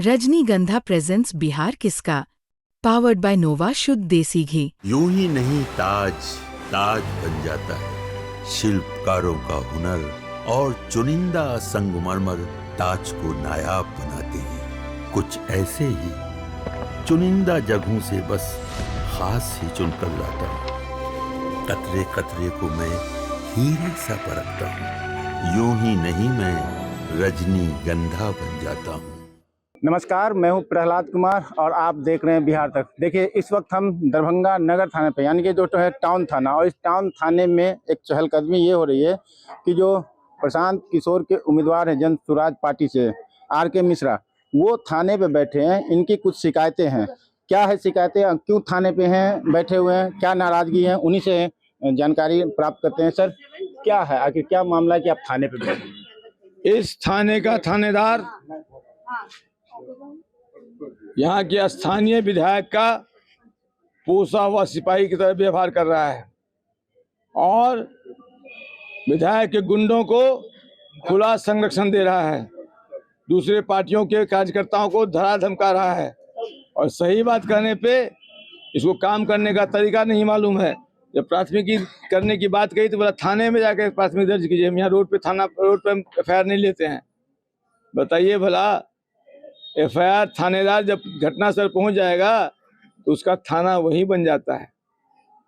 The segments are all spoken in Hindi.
रजनीगंधा प्रेजेंट्स बिहार किसका, पावर्ड बाय नोवा शुद्ध देसी घी। यूं ही नहीं ताज ताज बन जाता है, शिल्पकारों का हुनर और चुनिंदा संगमरमर ताज को नायाब बनाते हैं। कुछ ऐसे ही चुनिंदा जगहों से बस खास ही चुनकर लाता हूँ। कतरे कतरे को मैं हीरे सा परखता हूँ। यूं ही नहीं मैं रजनीगंधा बन जाता हूँ। नमस्कार, मैं हूं प्रहलाद कुमार और आप देख रहे हैं बिहार तक। देखिए, इस वक्त हम दरभंगा नगर थाने पे, यानी कि जो है टाउन थाना, और इस टाउन थाने में एक चहलकदमी ये हो रही है कि जो प्रशांत किशोर के उम्मीदवार हैं जन स्वराज पार्टी से, आर.के. मिश्रा, वो थाने पे बैठे हैं। इनकी कुछ शिकायतें हैं। क्या है शिकायतें, क्यों थाने पे हैं, बैठे हुए हैं, क्या नाराजगी है, उन्हीं से जानकारी प्राप्त करते हैं। सर, क्या है, आखिर क्या मामला है कि आप थाने पे बैठे हैं? इस थाने का थानेदार यहाँ के स्थानीय विधायक का पोसा हुआ सिपाही की तरह व्यवहार कर रहा है और विधायक के गुंडों को खुला संरक्षण दे रहा है, दूसरे पार्टियों के कार्यकर्ताओं को धरा धमका रहा है और सही बात कहने पे इसको काम करने का तरीका नहीं मालूम है। जब प्राथमिकी करने की बात कही तो बोला थाने में जाकर प्राथमिकी दर्ज कीजिए, हम यहाँ रोड पे एफआईआर नहीं लेते हैं। बताइए भला, एफआईआर थानेदार जब घटनास्थल पहुंच जाएगा तो उसका थाना वही बन जाता है।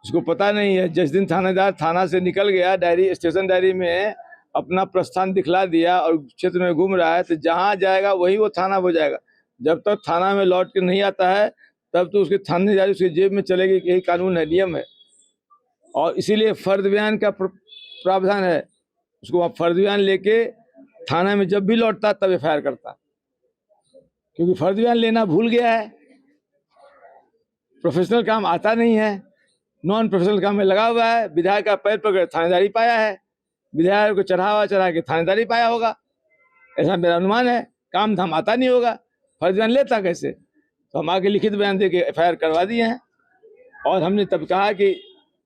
उसको पता नहीं है, जिस दिन थानेदार थाना से निकल गया, डायरी स्टेशन डायरी में अपना प्रस्थान दिखला दिया और क्षेत्र में घूम रहा है, तो जहां जाएगा वही वो थाना हो जाएगा। जब तक थाना में लौट के नहीं आता है तब तो उसके थानेदारी उसकी जेब में चलेगी। यही कानून है, नियम है। और इसीलिए फर्द बयान का प्रावधान है। उसको फर्द बयान लेके थाना में जब भी लौटता तब एफआईआर करता, क्योंकि फर्ज बयान लेना भूल गया है। प्रोफेशनल काम आता नहीं है, नॉन प्रोफेशनल काम में लगा हुआ है। विधायक का पैर पकड़ थानेदारी पाया है, विधायक को चढ़ा के थानेदारी पाया होगा, ऐसा मेरा अनुमान है। काम धाम आता नहीं होगा, फर्ज बयान लेता कैसे? तो हम आगे लिखित बयान दे के एफआईआर करवा दिए हैं। और हमने तब कहा कि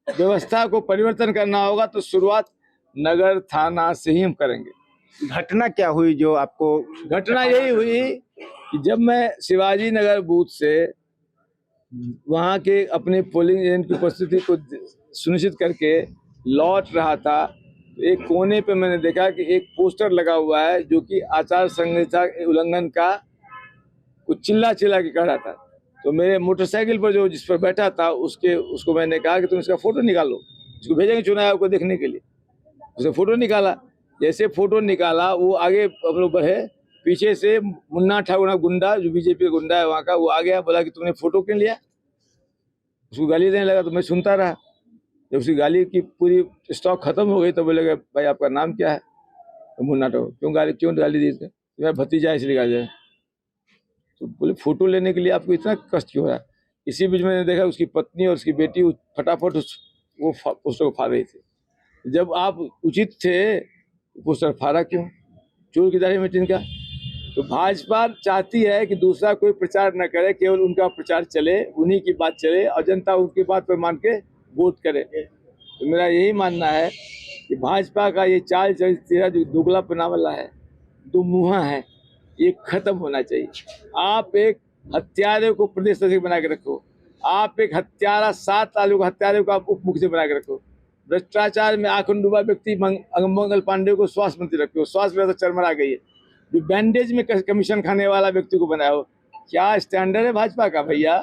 व्यवस्था को परिवर्तन करना होगा तो शुरुआत नगर थाना से ही हम करेंगे। घटना क्या हुई जो आपको? घटना यही हुई कि जब मैं शिवाजी नगर बूथ से वहाँ के अपने पोलिंग एजेंट की उपस्थिति को सुनिश्चित करके लौट रहा था, तो एक कोने पे मैंने देखा कि एक पोस्टर लगा हुआ है जो कि आचार संहिता उल्लंघन का कुछ चिल्ला के कह रहा था। तो मेरे मोटरसाइकिल पर जिस पर बैठा था उसको मैंने कहा कि तुम इसका फोटो निकालो, इसको भेजेंगे चुनाव आयोग को देखने के लिए। उसने फोटो निकाला। जैसे फोटो निकाला वो आगे हम लोग बढ़े, पीछे से मुन्ना ठाकुर गुंडा, जो बीजेपी का गुंडा है वहाँ का, वो आ गया, बोला कि तुमने फोटो क्यों लिया। उसको गाली देने लगा तो मैं सुनता रहा। जब उसकी गाली की पूरी स्टॉक खत्म हो गई तो बोलेगा, भाई आपका नाम क्या है? तो मुन्ना ठाकुर, क्यों गाली दी? मेरा भतीजा इसलिए गाली है। तो बोले फोटो लेने के लिए आपको इतना कष्ट क्यों हो रहा है? इसी बीच मैंने देखा उसकी पत्नी और उसकी बेटी फटाफट वो पोस्टर को फाड़ रही थी। जब आप उचित थे, पोस्टर फाड़ा क्यों? चोर की दाढ़ी में तिनका। तो भाजपा चाहती है कि दूसरा कोई प्रचार न करे, केवल उनका प्रचार चले, उन्हीं की बात चले और जनता उनकी बात पर मान के वोट करे। तो मेरा यही मानना है कि भाजपा का ये चाल चरित्र जो दोगलापना वाला है, दो मुँहा है, ये खत्म होना चाहिए। आप एक हत्यारे को प्रदेश अध्यक्ष बना के रखो, आप एक हत्यारा 7 तालुक हत्यारे को आप उप मुख्य बना के रखो, भ्रष्टाचार में आंख डूबा व्यक्ति मंगल पांडे को स्वास्थ्य मंत्री रखो, स्वास्थ्य व्यवस्था चरमरा गई है, जो बैंडेज में कमीशन खाने वाला व्यक्ति को बनाया हो। क्या स्टैंडर्ड है भाजपा का भैया?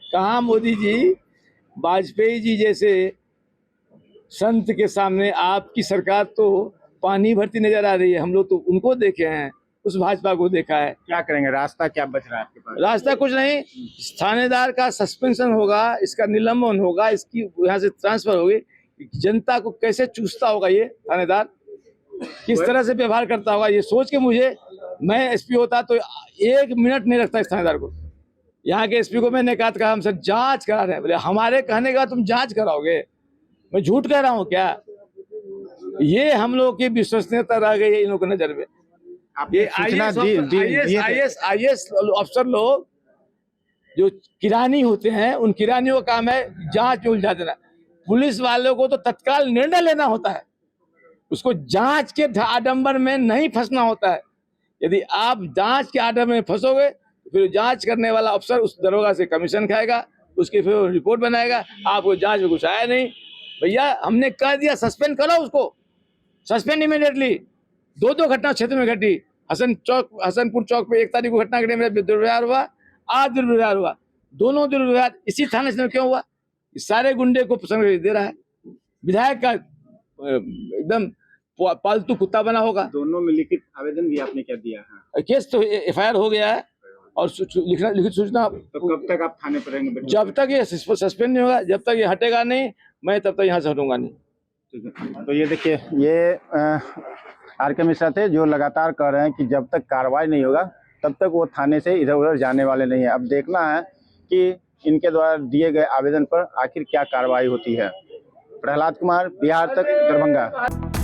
कहाँ मोदी जी, वाजपेयी जी जैसे संत के सामने आपकी सरकार तो पानी भरती नजर आ रही है। हम लोग तो उनको देखे हैं, उस भाजपा को देखा है। क्या करेंगे? रास्ता क्या बच रहा है आपके पास? रास्ता कुछ नहीं, थानेदार का सस्पेंशन होगा, इसका निलंबन होगा, इसकी यहाँ से ट्रांसफर होगी। जनता को कैसे चूसता होगा ये थानेदार, किस तरह से व्यवहार करता होगा, ये सोच के मुझे, मैं एसपी होता तो 1 मिनट नहीं रखता इस थानेदार को। यहाँ के एसपी को मैंने कहा हम सर जांच करा रहे हैं। बोले हमारे कहने का तुम जांच कराओगे? मैं झूठ कह रहा हूँ क्या? ये हम लोग की विश्वसनीयता रह गई है इन लोगों की नजर में। ये आईएएस अफसर लोग जो किरानी होते हैं, उन किरानियों का काम है जांच में उलझा देना। पुलिस वालों को तो तत्काल निर्णय लेना होता है, उसको जांच के आडंबर में नहीं फंसना होता है। यदि आप जांच के आडंबर में फंसोगे फिर जांच करने वाला अफसर उस दरोगा से कमीशन खाएगा, उसकी फिर रिपोर्ट बनाएगा। आपको जांच में कुछ आया नहीं, भैया हमने कह दिया सस्पेंड करो उसको, सस्पेंड इमीडिएटली। दो घटना क्षेत्र में घटी। हसनपुर चौक पे 1 तारीख को घटना घटी, मेरा दुर्व्यवहार हुआ, आज दुर्व्यवहार हुआ। दोनों दुर्व्यवहार इसी थाने से क्यों हुआ? इस सारे गुंडे को संरक्षण दे रहा है। विधायक का एकदम पालतू कुत्ता बना होगा। दोनों में लिखित आवेदन भी आपने क्या दिया है? केस तो FIR हो गया है और लिखित सूचना। तो कब तक आप थाने पर रहेंगे? जब तक ये सस्पेंड नहीं होगा, जब तक ये हटेगा नहीं, मैं तब तक यहाँ से हटूंगा नहीं। ठीक है। तो ये देखिए, ये RK मिश्रा थे जो लगातार कह रहे हैं कि जब तक कार्रवाई नहीं होगा तब तक वो थाने से इधर उधर जाने वाले नहीं है। अब देखना है कि इनके द्वारा दिए गए आवेदन पर आखिर क्या कार्रवाई होती है। प्रहलाद कुमार, बिहार तक, दरभंगा।